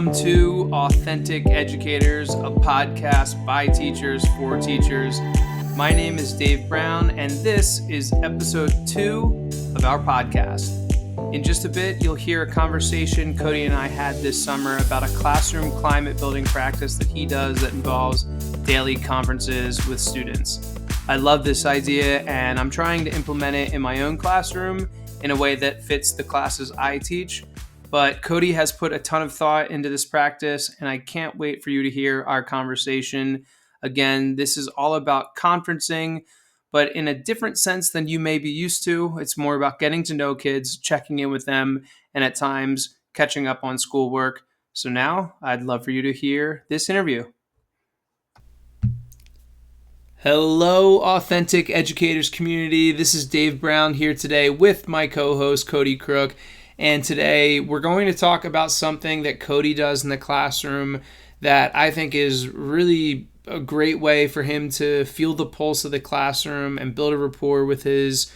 Welcome to Authentic Educators, a podcast by teachers for teachers. My name is Dave Brown, and this is episode 2 of our podcast. In just a bit, you'll hear a conversation Cody and I had this summer about a classroom climate building practice that he does that involves daily conferences with students. I love this idea, and I'm trying to implement it in my own classroom in a way that fits the classes I teach. But Cody has put a ton of thought into this practice, and I can't wait for you to hear our conversation. Again, this is all about conferencing, but in a different sense than you may be used to. It's more about getting to know kids, checking in with them, and at times catching up on schoolwork. So now I'd love for you to hear this interview. Hello, Authentic Educators community. This is Dave Brown here today with my co-host, Cody Crook. And today we're going to talk about something that Cody does in the classroom that I think is really a great way for him to feel the pulse of the classroom and build a rapport with his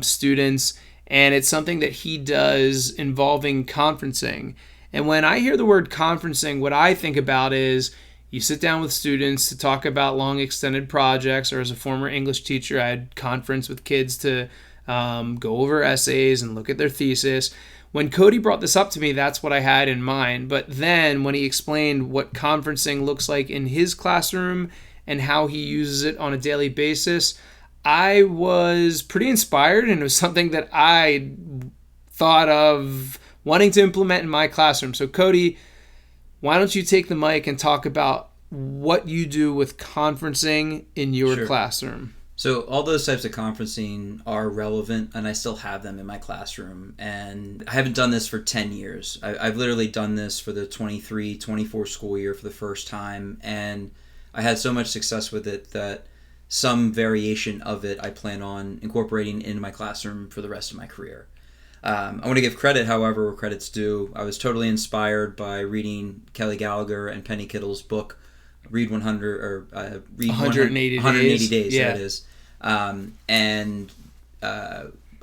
students. And it's something that he does involving conferencing. And when I hear the word conferencing, what I think about is you sit down with students to talk about long extended projects, or as a former English teacher, I had conference with kids to go over essays and look at their thesis. When Cody brought this up to me, that's what I had in mind. But then when he explained what conferencing looks like in his classroom and how he uses it on a daily basis, I was pretty inspired, and it was something that I thought of wanting to implement in my classroom. So Cody, why don't you take the mic and talk about what you do with conferencing in your classroom? So all those types of conferencing are relevant, and I still have them in my classroom. And I haven't done this for 10 years. I've literally done this for the 23-24 school year for the first time. And I had so much success with it that some variation of it I plan on incorporating into my classroom for the rest of my career. I want to give credit, however, where credit's due. I was totally inspired by reading Kelly Gallagher and Penny Kittle's book, Read 100 or Read 180 days. Yeah. That is. And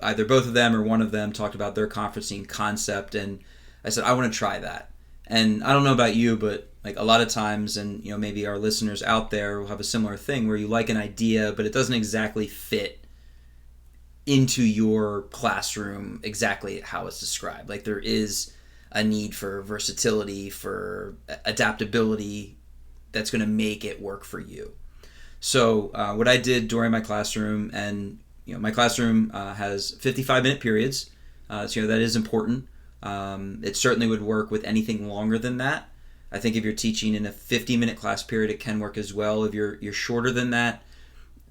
either both of them or one of them talked about their conferencing concept, and I said I want to try that. And I don't know about you, but like a lot of times, and maybe our listeners out there will have a similar thing where you like an idea, but it doesn't exactly fit into your classroom exactly how it's described. Like there is a need for versatility, for adaptability that's going to make it work for you. So what I did during my classroom, and my classroom has 55-minute periods, so that is important. It certainly would work with anything longer than that. I think if you're teaching in a 50-minute class period, it can work as well. If you're shorter than that,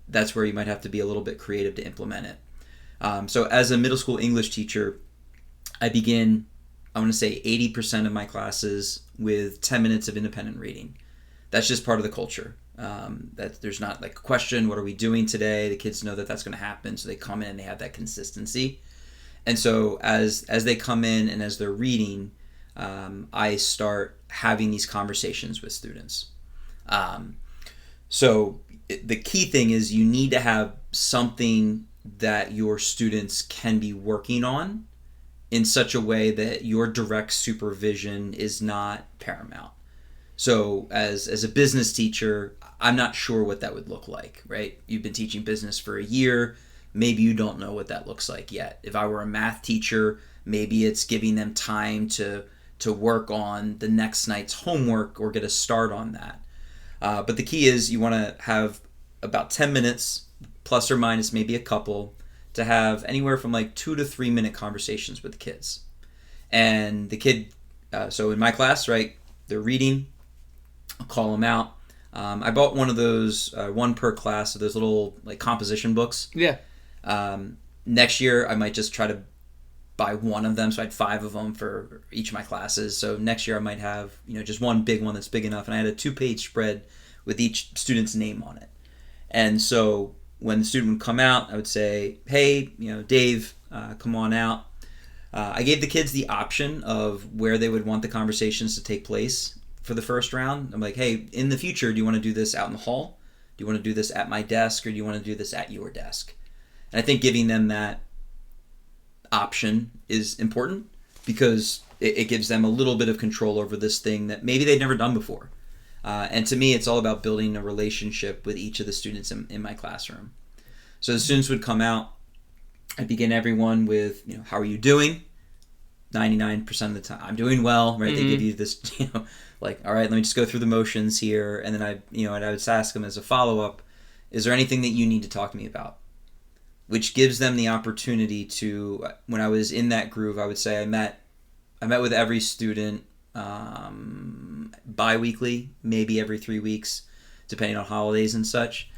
that's where you might have to be a little bit creative to implement it. So as a middle school English teacher, I begin, I want to say 80% of my classes with 10 minutes of independent reading. That's just part of the culture. That there's not like a question, what are we doing today? The kids know that that's going to happen, so they come in and they have that consistency. And so as they come in and as they're reading, I start having these conversations with students. So the key thing is you need to have something that your students can be working on in such a way that your direct supervision is not paramount. So as a business teacher, I'm not sure what that would look like, right? You've been teaching business for a year. Maybe you don't know what that looks like yet. If I were a math teacher, maybe it's giving them time to work on the next night's homework or get a start on that. But the key is you want to have about 10 minutes, plus or minus maybe a couple, to have anywhere from like 2 to 3 minute conversations with the kids. And the kid, so in my class, right, they're reading. I'll call them out. I bought one of those, one per class, of those little like composition books. Yeah. Next year, I might just try to buy one of them. So I had 5 of them for each of my classes. So next year I might have, just one big one that's big enough. And I had a 2-page spread with each student's name on it. And so when the student would come out, I would say, hey, Dave, come on out. I gave the kids the option of where they would want the conversations to take place for the first round. I'm like, hey, in the future, do you want to do this out in the hall? Do you want to do this at my desk, or do you want to do this at your desk? And I think giving them that option is important, because it gives them a little bit of control over this thing that maybe they'd never done before. And to me, it's all about building a relationship with each of the students in my classroom. So the students would come out. I'd begin everyone with, how are you doing? 99% of the time, I'm doing well, right? They give you this, like, all right, let me just go through the motions here. And then I would just ask them as a follow-up, is there anything that you need to talk to me about? Which gives them the opportunity to, when I was in that groove, I would say I met with every student bi-weekly, maybe every 3 weeks, depending on holidays and such.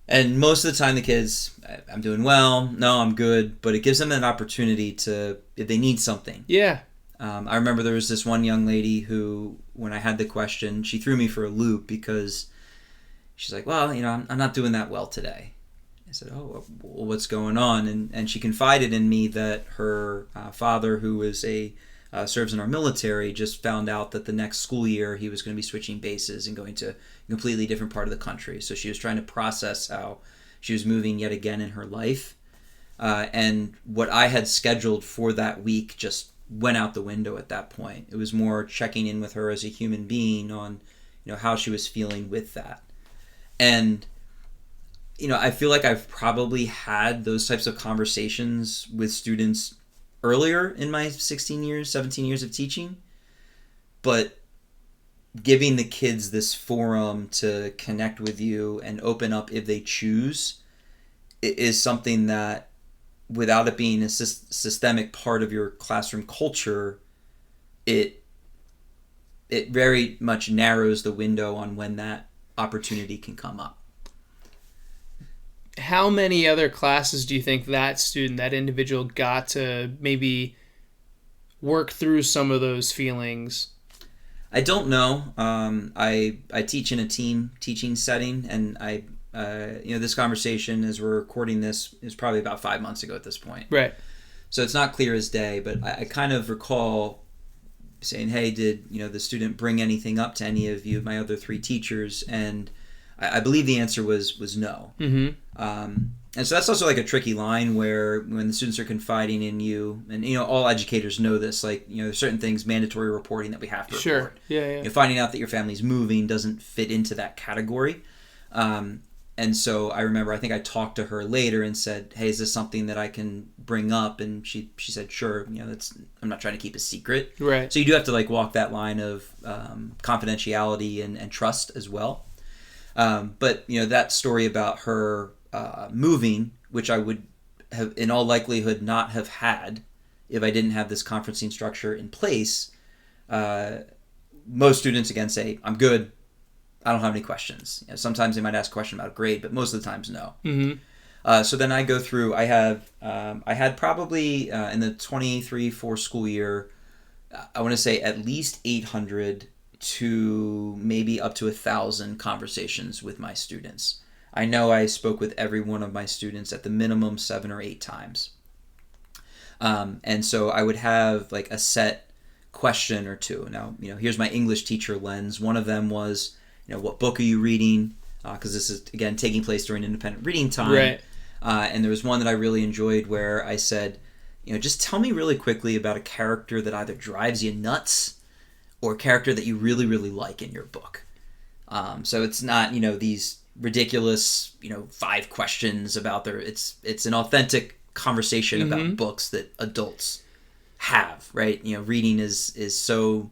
And most of the time the kids, I'm doing well, no, I'm good, but it gives them an opportunity to, if they need something. Yeah. I remember there was this one young lady who, when I had the question, she threw me for a loop because she's like, well, I'm not doing that well today. I said, oh, well, what's going on? And she confided in me that her father, who is serves in our military, just found out that the next school year he was going to be switching bases and going to a completely different part of the country. So she was trying to process how she was moving yet again in her life. And what I had scheduled for that week just went out the window at that point. It was more checking in with her as a human being on, how she was feeling with that. And, I feel like I've probably had those types of conversations with students earlier in my 17 years of teaching, but giving the kids this forum to connect with you and open up if they choose is something that, without it being a systemic part of your classroom culture, it very much narrows the window on when that opportunity can come up. How many other classes do you think that student, that individual, got to maybe work through some of those feelings? I don't know. I teach in a team teaching setting, and this conversation as we're recording this is probably about 5 months ago at this point. Right. So it's not clear as day, but I kind of recall saying, hey, did the student bring anything up to any of you, my other 3 teachers? And I believe the answer was no. Mm-hmm. And so that's also like a tricky line where when the students are confiding in you, and all educators know this, like there's certain things, mandatory reporting that we have to report. Yeah. Finding out that your family's moving doesn't fit into that category. And so I remember, I think I talked to her later and said, hey, is this something that I can bring up? And she said, sure. I'm not trying to keep a secret. Right. So you do have to like walk that line of confidentiality and trust as well. But that story about her moving, which I would have in all likelihood not have had if I didn't have this conferencing structure in place, most students again say, I'm good, I don't have any questions. Sometimes they might ask a question about a grade, but most of the times no. Mm-hmm. So then I go through, I had probably in the 23-4 school year, I want to say at least 800 to maybe up to 1,000 conversations with my students. I know I spoke with every one of my students at the minimum 7 or 8 times. And so I would have like a set question or two. Now, here's my English teacher lens. One of them was, what book are you reading? Because this is, again, taking place during independent reading time. Right. And there was one that I really enjoyed where I said, just tell me really quickly about a character that either drives you nuts or a character that you really, really like in your book. So it's not, these ridiculous, 5 questions about it's an authentic conversation mm-hmm. about books that adults have, right? Reading is so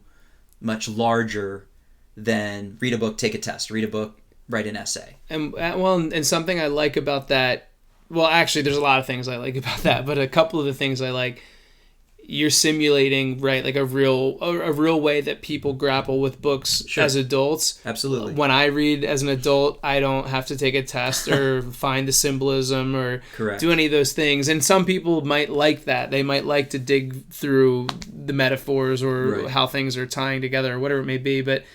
much larger than read a book, take a test, read a book, write an essay. And something I like about that, well, actually, there's a lot of things I like about that, but a couple of the things I like, you're simulating, right, like a real way that people grapple with books sure. as adults. Absolutely. When I read as an adult, I don't have to take a test or find the symbolism or Correct. Do any of those things. And some people might like that. They might like to dig through the metaphors or right. how things are tying together or whatever it may be. But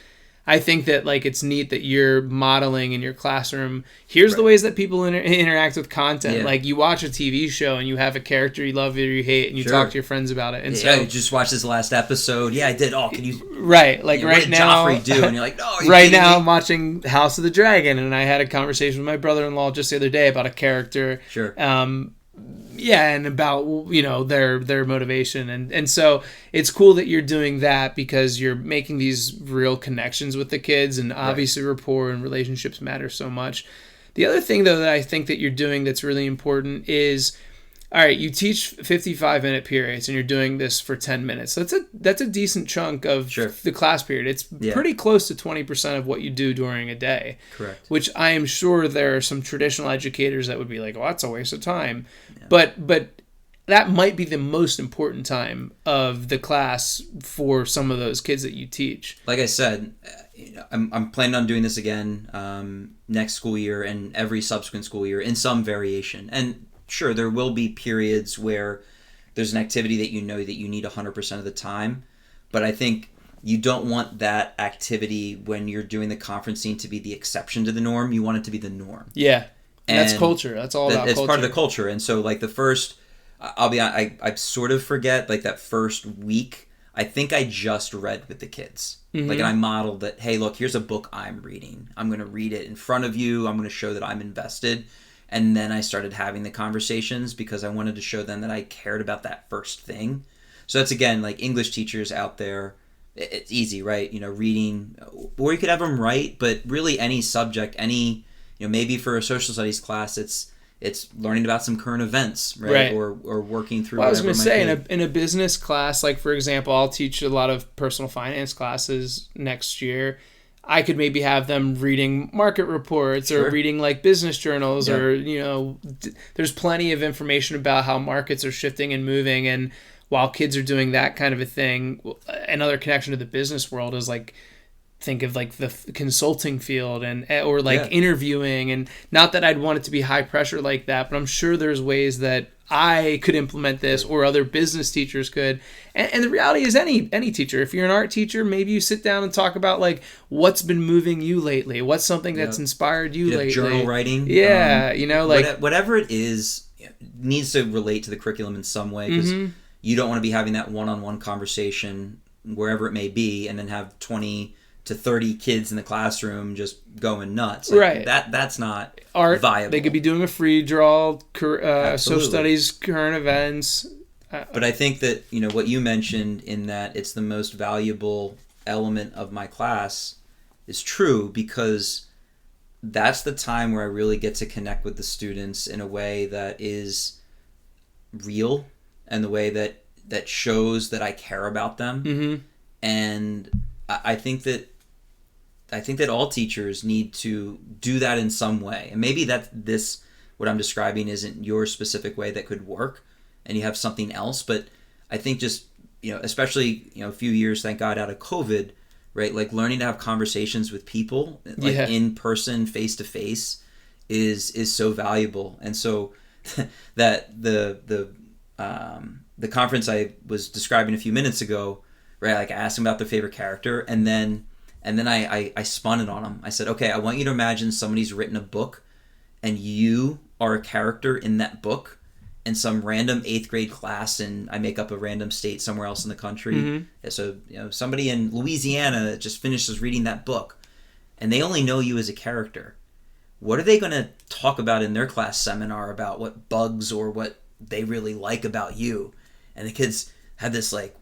I think that like it's neat that you're modeling in your classroom. Here's right. the ways that people interact with content. Yeah. Like you watch a TV show and you have a character you love or you hate, and you sure. talk to your friends about it. And yeah, so you just watched this last episode. Yeah, I did. Oh, can you? Right, like right what did now, Joffrey do? And you're like, no. Right now, I'm watching House of the Dragon, and I had a conversation with my brother-in-law just the other day about a character. Sure. Yeah, and about, you know, their motivation, and so it's cool that you're doing that because you're making these real connections with the kids, and obviously rapport and relationships matter so much. The other thing though that I think that you're doing that's really important is, all right, you teach 55-minute periods and you're doing this for 10 minutes. That's a decent chunk of the class period. It's pretty close to 20% of what you do during a day. Correct. Which I am sure there are some traditional educators that would be like, "Oh, that's a waste of time." Yeah. But that might be the most important time of the class for some of those kids that you teach. Like I said, I'm planning on doing this again next school year and every subsequent school year in some variation. And sure, there will be periods where there's an activity that you know that you need 100% of the time, but I think you don't want that activity when you're doing the conferencing to be the exception to the norm. You want it to be the norm. Yeah, and that's culture. That's all about culture. It's part of the culture. And so, like, the first, I sort of forget, like, that first week, I think I just read with the kids. Mm-hmm. Like, and I modeled that, hey, look, here's a book I'm reading. I'm going to read it in front of you. I'm going to show that I'm invested. And then I started having the conversations because I wanted to show them that I cared about that first thing. So that's, again, like, English teachers out there, it's easy, right? You know, reading, or you could have them write, but really any subject, any, you know, maybe for a social studies class, it's learning about some current events, right? Or working through. Well, I was going to say, in a business class, like, for example, I'll teach a lot of personal finance classes next year. I could maybe have them reading market reports or reading like business journals or, you know, there's plenty of information about how markets are shifting and moving. And while kids are doing that kind of a thing, another connection to the business world is like, think of like the consulting field or like interviewing, and not that I'd want it to be high pressure like that, but I'm sure there's ways that I could implement this or other business teachers could. And the reality is any teacher, if you're an art teacher, maybe you sit down and talk about like what's been moving you lately. What's something that's inspired you lately. Journal writing. Yeah. You know, like whatever it is needs to relate to the curriculum in some way, because you don't want to be having that one-on-one conversation wherever it may be and then have 20 to 30 kids in the classroom just going nuts. Like, that's not art viable. They could be doing a free draw, social studies, current events. But I think that, you know, what you mentioned in that it's the most valuable element of my class is true, because that's the time where I really get to connect with the students in a way that is real and the way that shows that I care about them. Mm-hmm. And I think that all teachers need to do that in some way. And maybe what I'm describing isn't your specific way that could work, and you have something else. But I think just, you know, especially, you know, a few years, thank God, out of COVID, right? Like learning to have conversations with people, like in person, face to face, is so valuable. And so that the conference I was describing a few minutes ago, right? Like I asked them about their favorite character, and then I spun it on them. I said, okay, I want you to imagine somebody's written a book and you are a character in that book in some random 8th grade class, and I make up a random state somewhere else in the country. Mm-hmm. So, you know, somebody in Louisiana just finishes reading that book and they only know you as a character. What are they going to talk about in their class seminar about what bugs or what they really like about you? And the kids had this like,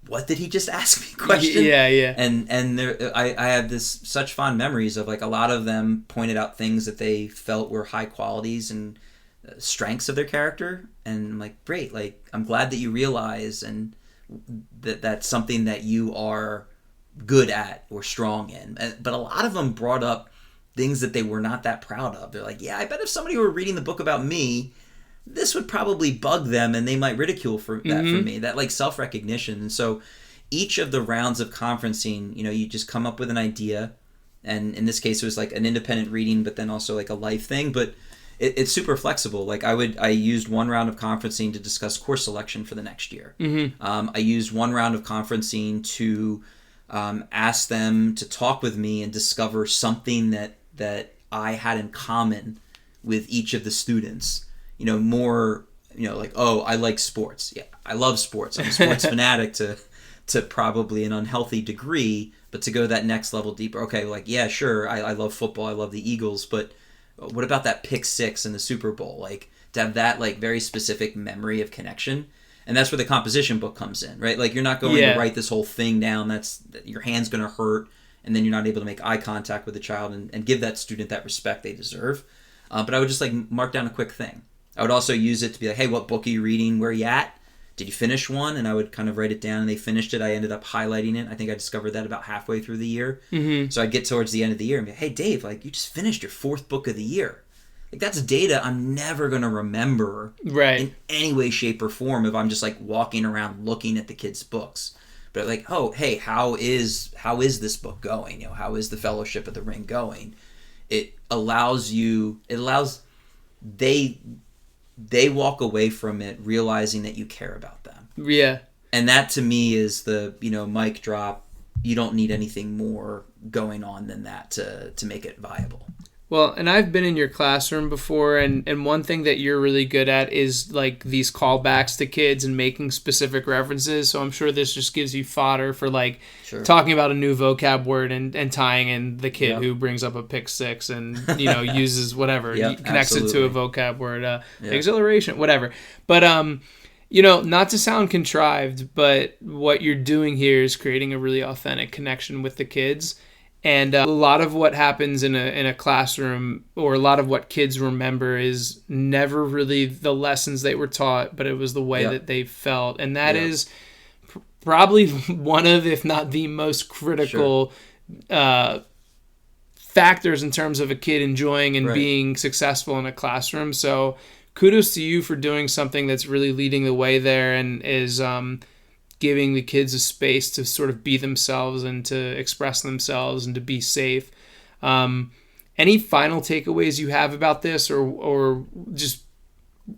what did he just ask me question? Yeah. And I have such fond memories of like a lot of them pointed out things that they felt were high qualities and strengths of their character. And I'm like, great, like I'm glad that you realize and that's something that you are good at or strong in. But a lot of them brought up things that they were not that proud of. They're like, yeah, I bet if somebody were reading the book about me, this would probably bug them and they might ridicule for that for me, that like self-recognition. And so each of the rounds of conferencing, you know, you just come up with an idea, and in this case it was like an independent reading but then also like a life thing, but it's super flexible. Like I used one round of conferencing to discuss course selection for the next year. I used one round of conferencing to ask them to talk with me and discover something that I had in common with each of the students. You know, more, you know, like, oh, I like sports. Yeah, I love sports. I'm a sports fanatic to probably an unhealthy degree, but to go that next level deeper. Okay, like, yeah, sure, I love football. I love the Eagles, but what about that pick six in the Super Bowl? Like, to have that like very specific memory of connection. And that's where the composition book comes in, right? Like, you're not going to write this whole thing down. Your hand's going to hurt, and then you're not able to make eye contact with the child and give that student that respect they deserve. But I would just like mark down a quick thing. I would also use it to be like, hey, what book are you reading? Where are you at? Did you finish one? And I would kind of write it down, and they finished it. I ended up highlighting it. I think I discovered that about halfway through the year. Mm-hmm. So I'd get towards the end of the year and be, hey, Dave, like, you just finished your 4th book of the year. Like, that's data I'm never going to remember in any way, shape, or form if I'm just, like, walking around looking at the kids' books. But, like, oh, hey, how is this book going? You know, how is the Fellowship of the Ring going? They walk away from it realizing that you care about them. Yeah. And that, to me, is the, mic drop. You don't need anything more going on than that to make it viable. Well, and I've been in your classroom before, and one thing that you're really good at is like these callbacks to kids and making specific references. So I'm sure this just gives you fodder for like talking about a new vocab word and tying in the kid who brings up a pick six and uses whatever, connects it to a vocab word, exhilaration, whatever. But not to sound contrived, but what you're doing here is creating a really authentic connection with the kids. And a lot of what happens in a classroom, or a lot of what kids remember, is never really the lessons they were taught, but it was the way that they felt. And that is probably one of, if not the most critical factors in terms of a kid enjoying and being successful in a classroom. So kudos to you for doing something that's really leading the way there and is giving the kids a space to sort of be themselves and to express themselves and to be safe. Any final takeaways you have about this, or just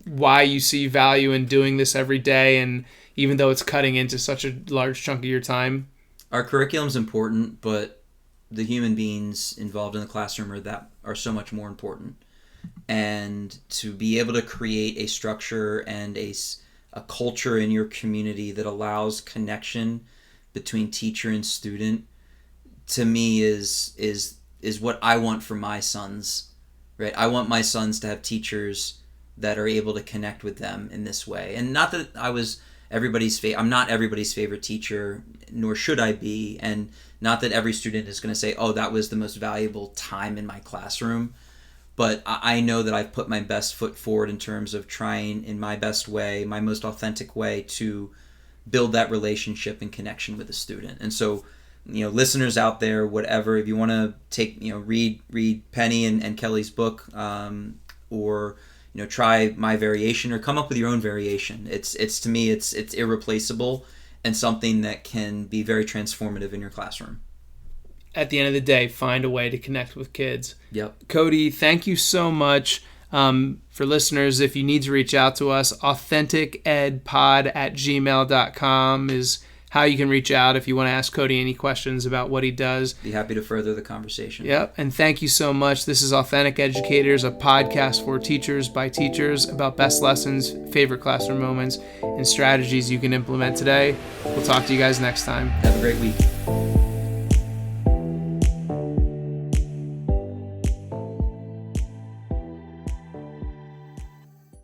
why you see value in doing this every day, and even though it's cutting into such a large chunk of your time? Our curriculum's important, but the human beings involved in the classroom are so much more important. And to be able to create a structure and a culture in your community that allows connection between teacher and student, to me is what I want for my sons, right? I want my sons to have teachers that are able to connect with them in this way. And not that I'm not everybody's favorite teacher, nor should I be. And not that every student is going to say, oh, that was the most valuable time in my classroom. But I know that I've put my best foot forward in terms of trying in my best way, my most authentic way, to build that relationship and connection with the student. And so, listeners out there, whatever, if you want to read Penny and Kelly's book, or try my variation or come up with your own variation. It's to me, it's irreplaceable and something that can be very transformative in your classroom. At the end of the day, find a way to connect with kids. Yep. Cody, thank you so much. For listeners, if you need to reach out to us, authenticedpod@gmail.com is how you can reach out if you want to ask Cody any questions about what he does. Be happy to further the conversation. Yep. And thank you so much. This is Authentic Educators, a podcast for teachers by teachers about best lessons, favorite classroom moments, and strategies you can implement today. We'll talk to you guys next time. Have a great week.